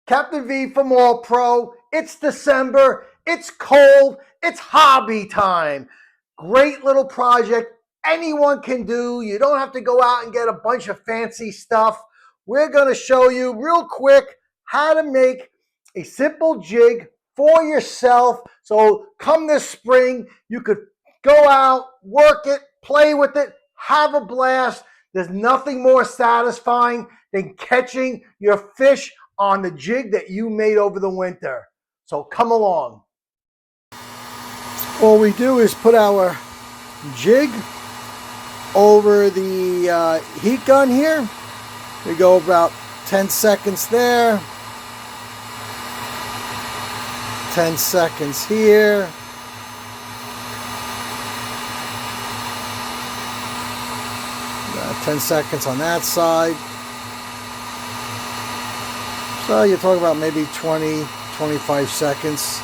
Captain V from All Pro. It's December. It's cold. It's hobby time. Great little project anyone can do. You don't have to go out and get a bunch of fancy stuff. We're going to show you real quick how to make a simple jig for yourself. So come this spring, you could go out, work it, play with it, have a blast. There's nothing more satisfying than catching your fish on the jig that you made over the winter. So come along. All we do is put our jig over the heat gun here. We go about 10 seconds there, 10 seconds here, about 10 seconds on that side. So you're talking about maybe 20, 25 seconds.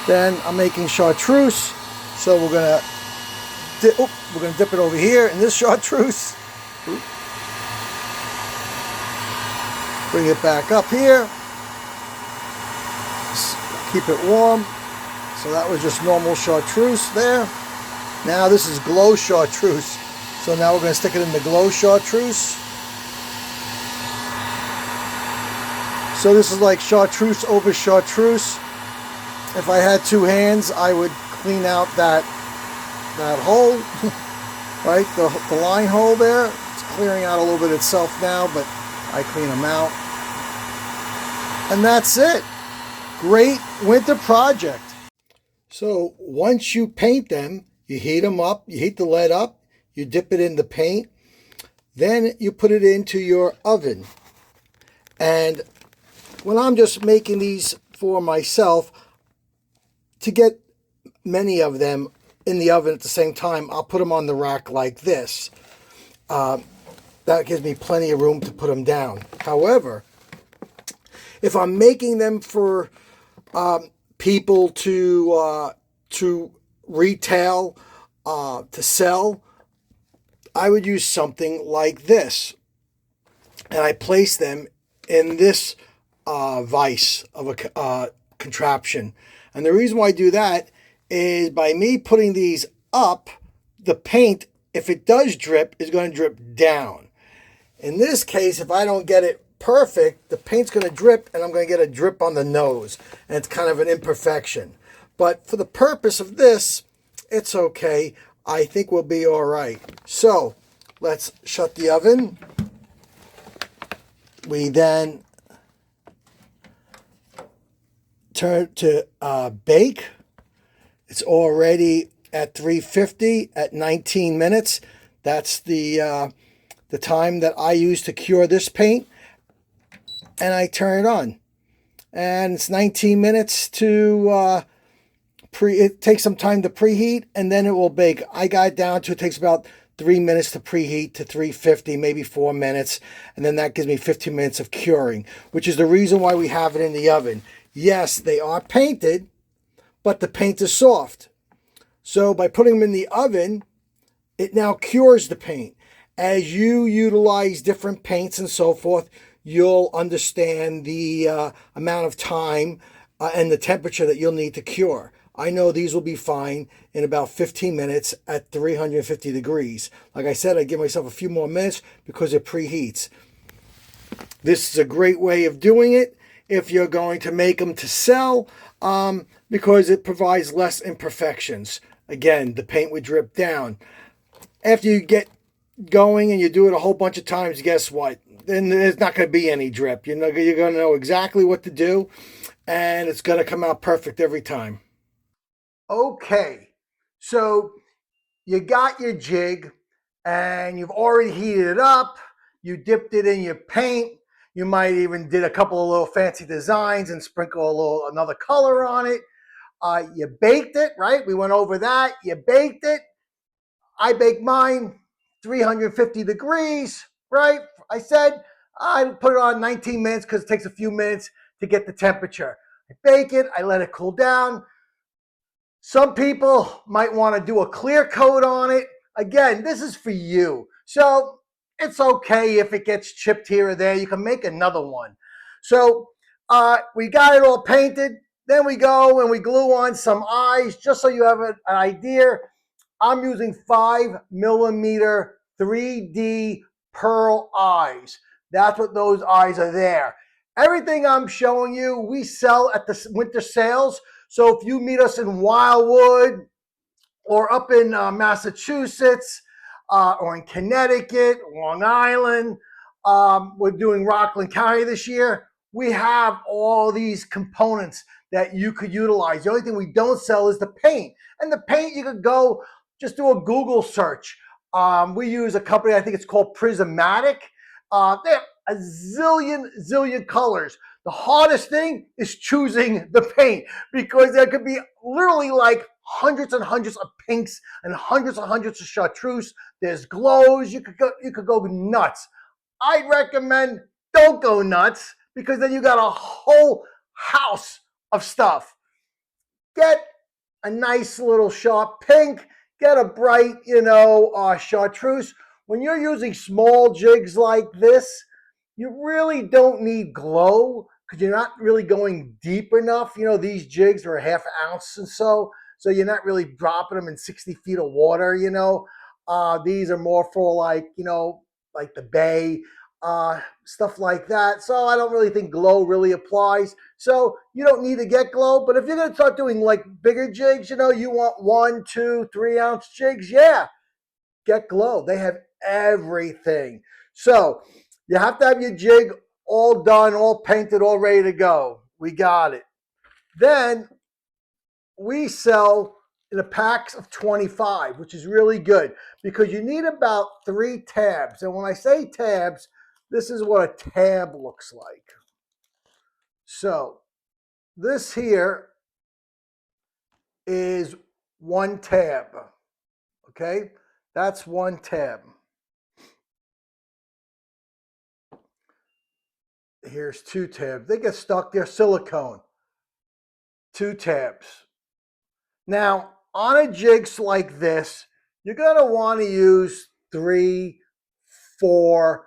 Then I'm making chartreuse, so we're gonna dip it over here in this chartreuse. Bring it back up here. Just keep it warm. So that was just normal chartreuse there. Now this is glow chartreuse. So now we're going to stick it in the glow chartreuse. So this is like chartreuse over chartreuse. If I had two hands, I would clean out that hole, right? The line hole there. It's clearing out a little bit itself now, but I clean them out. And that's it. Great winter project. So once you paint them, you heat them up, you heat the lead up, you dip it in the paint, then you put it into your oven. And when I'm just making these for myself, to get many of them in the oven at the same time, I'll put them on the rack like this. That gives me plenty of room to put them down. However, if I'm making them for people to retail, to sell, I would use something like this. And I place them in this vise of a contraption. And the reason why I do that is by me putting these up, the paint, if it does drip, is going to drip down. In this case, if I don't get it perfect, the paint's going to drip and I'm going to get a drip on the nose. And it's kind of an imperfection. But for the purpose of this, it's okay. I think we'll be all right. So let's shut the oven. We then turn to bake. It's already at 350 at 19 minutes. That's the time that I use to cure this paint. And I turn it on. And it's 19 minutes to it takes some time to preheat, and then it will bake. I got it down to, it takes about 3 minutes to preheat to 350, maybe 4 minutes. And then that gives me 15 minutes of curing, which is the reason why we have it in the oven. Yes, they are painted, but the paint is soft. So by putting them in the oven, it now cures the paint. As you utilize different paints and so forth, you'll understand the amount of time and the temperature that you'll need to cure. I know these will be fine in about 15 minutes at 350 degrees. Like I said, I give myself a few more minutes because it preheats. This is a great way of doing it if you're going to make them to sell, because it provides less imperfections. Again, the paint would drip down. After you get going and you do it a whole bunch of times, guess what? Then there's not going to be any drip. You're going to know exactly what to do, and it's going to come out perfect every time. Okay, so you got your jig, and you've already heated it up. You dipped it in your paint. You might even did a couple of little fancy designs and sprinkle another color on it. You baked it, right? We went over that. You baked it. I baked mine 350 degrees, right? I said I put it on 19 minutes because it takes a few minutes to get the temperature. I bake it. I let it cool down. Some people might want to do a clear coat on it. Again, this is for you. So it's okay if it gets chipped here or there. You can make another one. So We got it all painted. Then we go and we glue on some eyes just so you have an idea. I'm using 5mm 3D pearl eyes. That's what those eyes are there. Everything I'm showing you, we sell at the winter sales. So if you meet us in Wildwood or up in Massachusetts or in Connecticut, Long Island, we're doing Rockland County this year. We have all these components that you could utilize. The only thing we don't sell is the paint. And the paint, you could go just do a Google search. We use a company, I think it's called Prismatic. They have a zillion colors. The hardest thing is choosing the paint because there could be literally like hundreds and hundreds of pinks and hundreds of chartreuse. There's glows. You could go nuts. I'd recommend don't go nuts because then you got a whole house of stuff. Get a nice little sharp pink. Get a bright, chartreuse. When you're using small jigs like this, you really don't need glow because you're not really going deep enough. These jigs are a half ounce and so you're not really dropping them in 60 feet of water. These are more for like the bay, stuff like that. So I don't really think glow really applies. So you don't need to get glow. But if you're going to start doing like bigger jigs, you want 1, 2, 3 ounce jigs, yeah, get glow. They have everything. So you have to have your jig all done, all painted, all ready to go. We got it. Then we sell in a packs of 25, which is really good because you need about 3 tabs. And when I say tabs, this is what a tab looks like. So this here is 1 tab. Okay, that's 1 tab. Here's 2 tabs. They get stuck. They're silicone. 2 tabs. Now, on a jigs like this, you're going to want to use 3, 4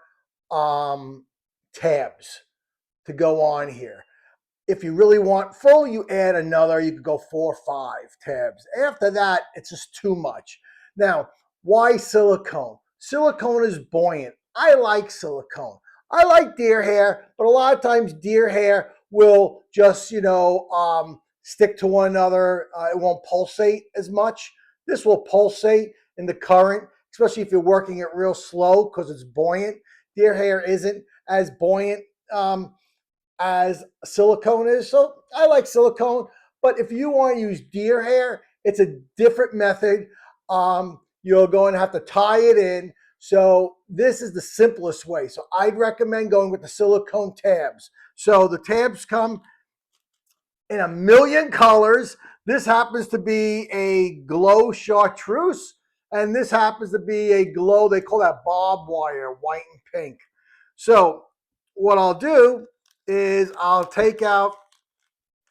tabs to go on here. If you really want full, you add another. You could go 4 or 5 tabs. After that, it's just too much. Now, why silicone? Silicone is buoyant. I like silicone. I like deer hair, but a lot of times deer hair will just, stick to one another. It won't pulsate as much. This will pulsate in the current, especially if you're working it real slow because it's buoyant. Deer hair isn't as buoyant as silicone is. So I like silicone, but if you want to use deer hair, it's a different method. You're going to have to tie it in. So this is the simplest way. So I'd recommend going with the silicone tabs. So the tabs come in a million colors. This happens to be a glow chartreuse, and this happens to be a glow, they call that barbed wire, white and pink. So what I'll do is I'll take out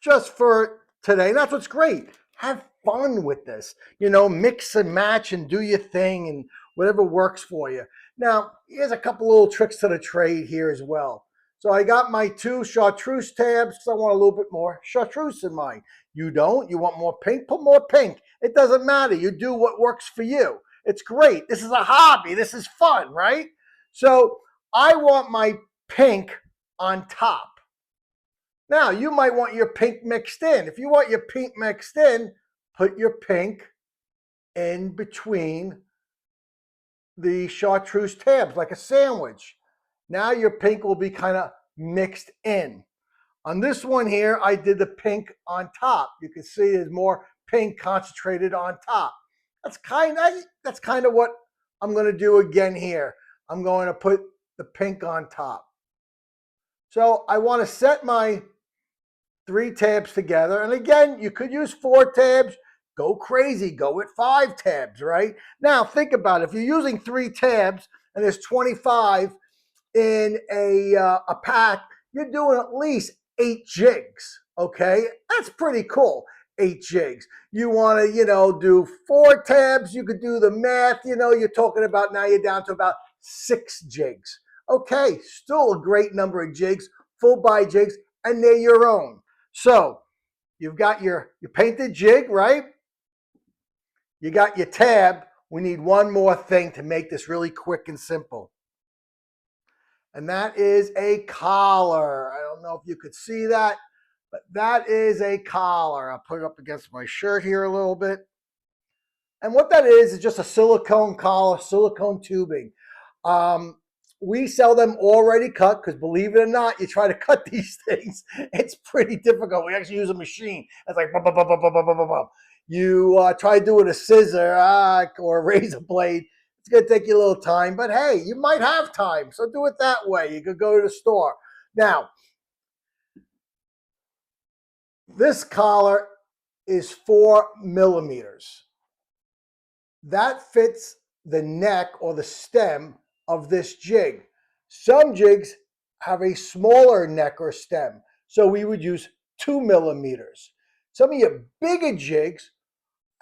just for today. And that's what's great. Have fun with this. Mix and match and do your thing and whatever works for you. Now, here's a couple little tricks to the trade here as well. So I got my 2 chartreuse tabs because I want a little bit more chartreuse in mine. You don't? You want more pink? Put more pink. It doesn't matter. You do what works for you. It's great. This is a hobby. This is fun, right? So I want my pink on top. Now, you might want your pink mixed in. If you want your pink mixed in, put your pink in between the chartreuse tabs like a sandwich. Now your pink will be kind of mixed in. On this one here, I did the pink on top. You can see there's more pink concentrated on top. That's kind of what I'm going to do again here. I'm going to put the pink on top. So I want to set my 3 tabs together. And again, you could use 4 tabs. Go crazy. Go with 5 tabs, right? Now, think about it. If you're using 3 tabs and there's 25 in a pack, you're doing at least 8 jigs, okay? That's pretty cool, 8 jigs. You want to, do 4 tabs. You could do the math. You're talking about now you're down to about 6 jigs. Okay, still a great number of jigs, full by jigs. and they're your own. So you've got your painted jig, right? You got your tab. We need one more thing to make this really quick and simple. And that is a collar. I don't know if you could see that, but that is a collar. I'll put it up against my shirt here a little bit. And what that is just a silicone collar, silicone tubing. Um, we sell them already cut because believe it or not, you try to cut these things, it's pretty difficult. We actually use a machine. It's like, bum, bum, bum, bum, bum, bum, bum, bum. You try to do it with a scissor or a razor blade. It's going to take you a little time, but hey, you might have time. So do it that way. You could go to the store. Now, this collar is 4 millimeters. That fits the neck or the stem of this jig. Some jigs have a smaller neck or stem, so we would use 2 millimeters. Some of your bigger jigs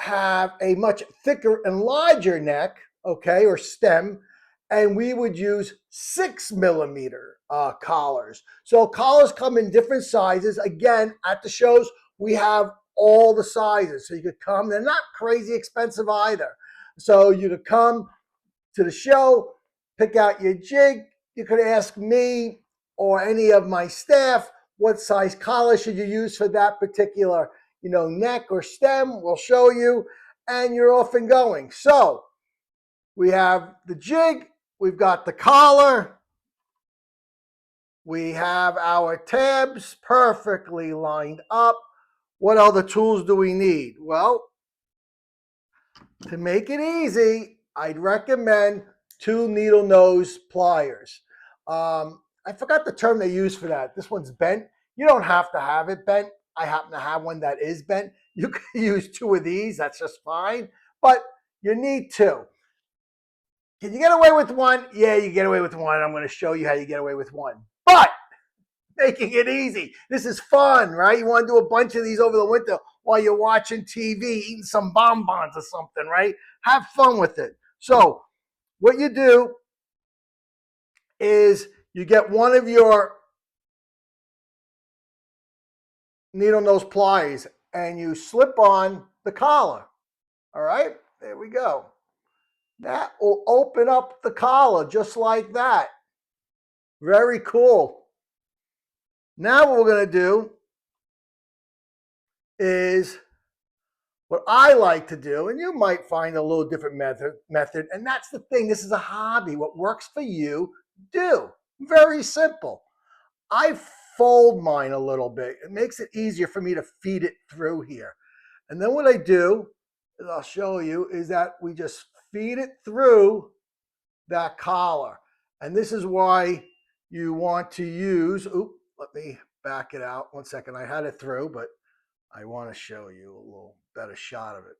have a much thicker and larger neck, okay, or stem, and we would use 6 millimeter collars. So collars come in different sizes. Again, at the shows, we have all the sizes. So you could come, they're not crazy expensive either. So you could come to the show, pick out your jig. You could ask me or any of my staff what size collar should you use for that particular, neck or stem. We'll show you, and you're off and going. So we have the jig, we've got the collar, we have our tabs perfectly lined up. What other tools do we need? Well, to make it easy, I'd recommend 2 needle nose pliers. I forgot the term they use for that. This one's bent. You don't have to have it bent. I happen to have one that is bent. You can use 2 of these. That's just fine. But you need 2. Can you get away with 1? Yeah, you get away with 1. I'm going to show you how you get away with 1. But making it easy. This is fun, right? You want to do a bunch of these over the winter while you're watching TV, eating some bonbons or something, right? Have fun with it. So what you do is you get one of your needle nose pliers and you slip on the collar. All right, there we go. That will open up the collar just like that. Very cool. Now what we're going to do is what I like to do, and you might find a little different method, and that's the thing. This is a hobby. What works for you, do. Very simple. I fold mine a little bit. It makes it easier for me to feed it through here. And then what I do, as I'll show you, is that we just feed it through that collar. And this is why you want to use, let me back it out. 1 second. I had it through, but I want to show you a little better shot of it.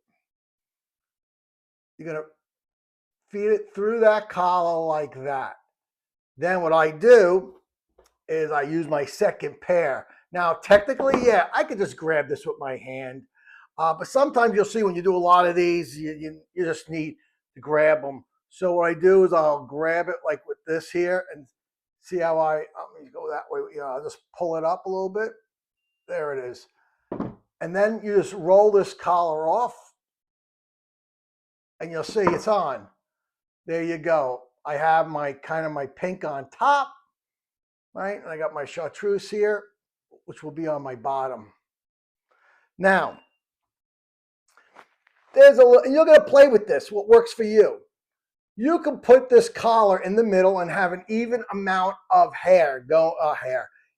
You're going to feed it through that collar like that. Then what I do is I use my second pair. Now, technically, yeah, I could just grab this with my hand. But sometimes you'll see when you do a lot of these, you just need to grab them. So what I do is I'll grab it like with this here and see how let me go that way. I'll just pull it up a little bit. There it is. And then you just roll this collar off and you'll see it's on. There you go. I have my pink on top, right? And I got my chartreuse here, which will be on my bottom. Now, and you're going to play with this, what works for you. You can put this collar in the middle and have an even amount of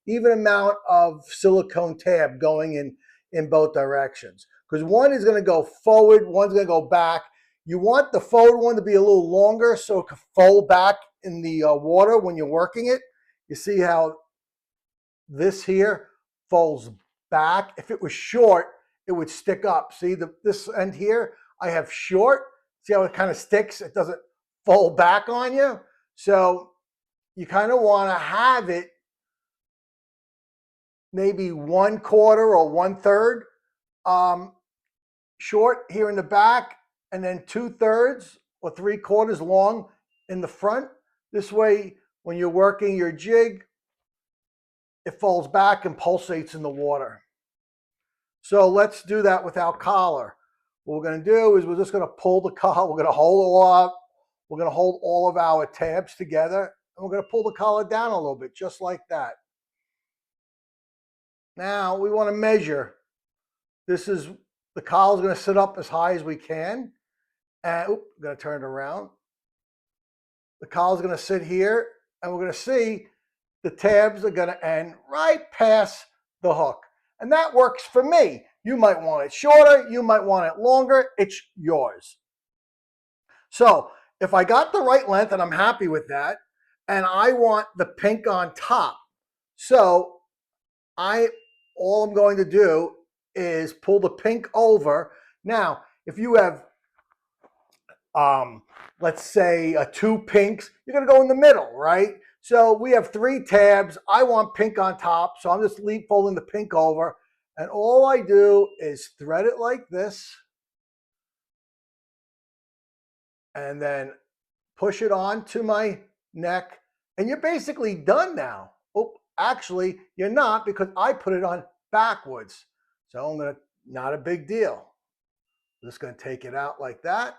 even amount of silicone tab going in both directions. Because one is going to go forward, one's going to go back. You want the forward one to be a little longer so it can fold back in the water when you're working it. You see how this here folds back. If it was short, it would stick up. See this end here, I have short. See how it kind of sticks? It doesn't fold back on you. So you kind of want to have it maybe 1/4 or 1/3 short here in the back, and then 2/3 or 3/4 long in the front. This way, when you're working your jig, it falls back and pulsates in the water. So let's do that without collar. What we're going to do is we're just going to pull the collar. We're going to hold up. We're going to hold all of our tabs together, and we're going to pull the collar down a little bit, just like that. Now we want to measure. The collar is going to sit up as high as we can. And I'm going to turn it around. The collar is going to sit here, and we're going to see the tabs are going to end right past the hook. And that works for me. You might want it shorter. You might want it longer. It's yours. So if I got the right length and I'm happy with that, and I want the pink on top, so all I'm going to do is pull the pink over. Now, if you have, let's say, two pinks, you're going to go in the middle, right? So we have 3 tabs. I want pink on top, so I'm just folding the pink over. And all I do is thread it like this, and then push it onto my neck, and you're basically done now. Oh, actually, you're not, because I put it on backwards. So I'm going to, not a big deal. I'm just going to take it out like that.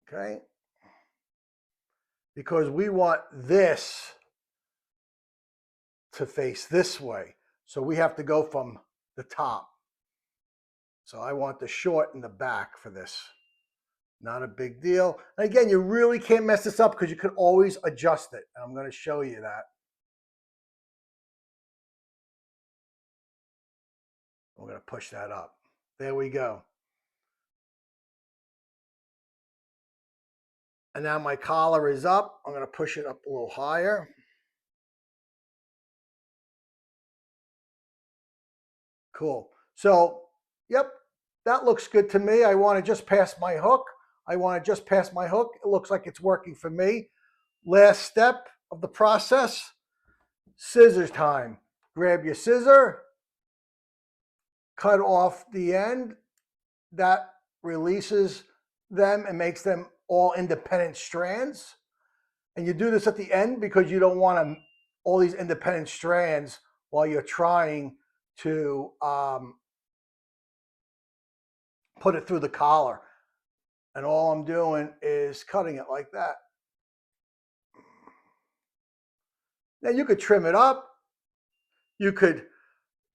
Okay. Because we want this to face this way. So we have to go from the top. So I want the short in the back for this. Not a big deal. And again, you really can't mess this up because you can always adjust it. And I'm going to show you that. We're going to push that up. There we go. And now my collar is up. I'm going to push it up a little higher. Cool. So, yep, that looks good to me. I want to just pass my hook. It looks like it's working for me. Last step of the process, scissors time. Grab your scissor, cut off the end. That releases them and makes them all independent strands. And you do this at the end because you don't want all these independent strands while you're trying to put it through the collar. And all I'm doing is cutting it like that. Now you could trim it up. You could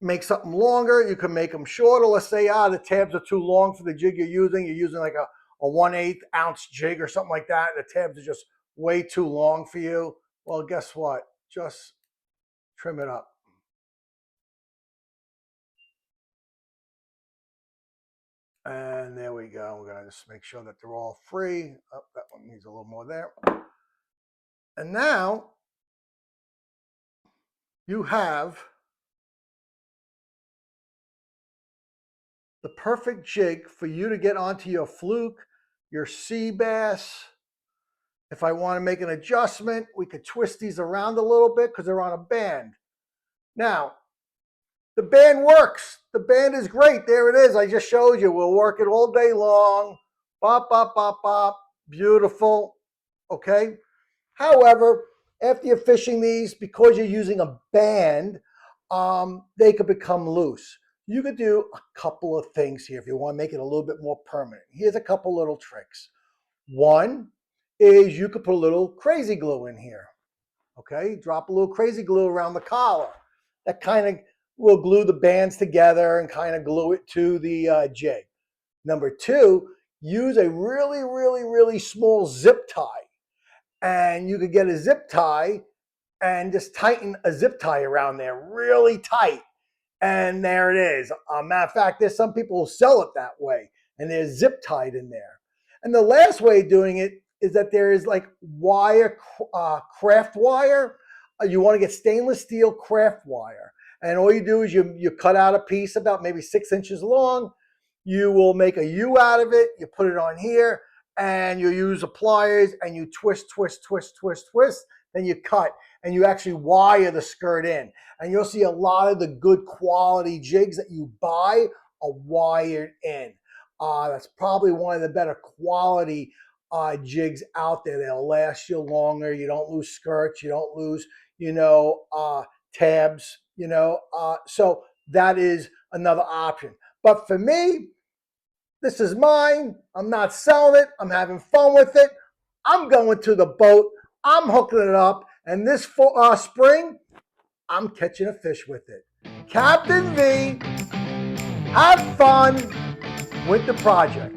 make something longer. You can make them shorter. Let's say, the tabs are too long for the jig you're using. You're using like a 1/8 ounce jig or something like that. And the tabs are just way too long for you. Well, guess what? Just trim it up. And there we go. We're going to just make sure that they're all free. Oh, that one needs a little more there. And now you have the perfect jig for you to get onto your fluke, your sea bass. If I want to make an adjustment, we could twist these around a little bit because they're on a band. Now, the band works. The band is great. There it is. I just showed you. We'll work it all day long. Bop, bop, bop, bop. Beautiful. Okay. However, after you're fishing these, because you're using a band, they could become loose. You could do a couple of things here if you want to make it a little bit more permanent. Here's a couple little tricks. One is you could put a little crazy glue in here. Okay, drop a little crazy glue around the collar. That kind of will glue the bands together and kind of glue it to the jig. Number 2, use a really, really, really small zip tie. And you could get a zip tie and just tighten a zip tie around there really tight. And there it is. Matter of fact, there's some people who sell it that way, and they're zip tied in there. And the last way of doing it is that there is like wire, craft wire. You want to get stainless steel craft wire. And all you do is you cut out a piece about maybe 6 inches long. You will make a U out of it. You put it on here, and you use the pliers, and you twist, twist, twist, twist, twist. Then you cut, and you actually wire the skirt in. And you'll see a lot of the good quality jigs that you buy are wired in. That's probably one of the better quality jigs out there. They'll last you longer. You don't lose skirts. You don't lose, tabs, so that is another option. But for me, this is mine. I'm not selling it. I'm having fun with it. I'm going to the boat. I'm hooking it up. And this spring, I'm catching a fish with it. Captain V, have fun with the project.